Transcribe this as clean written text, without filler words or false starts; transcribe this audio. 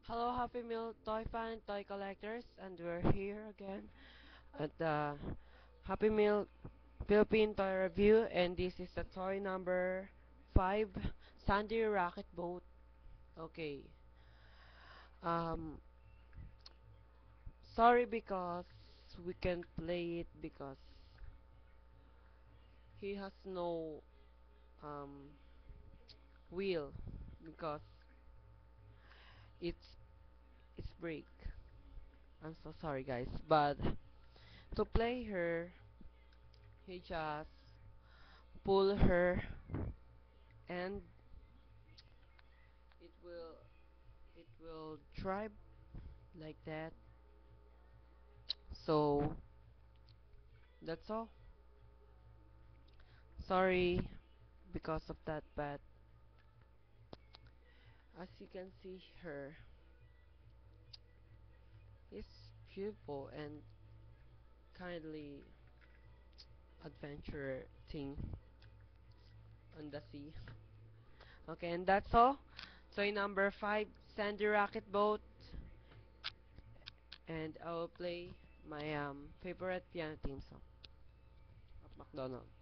Hello, Happy Meal toy fan, toy collectors, and we're here again at the Happy Meal Philippine Toy Review, and this is the toy number 5, Sandy Rocket Boat. Okay. Um, Sorry because we can't play it because he has no um wheel because it's it's break. I'm so sorry, guys, but to play her, he just pull her and it will it will drive like that. So that's all. Sorry because of that, but as you can see her is beautiful and kindly adventure thing on the sea. Okay, and that's all. Toy number 5, Sandy Rocket Boat, and I will play my favorite piano theme song of McDonald's.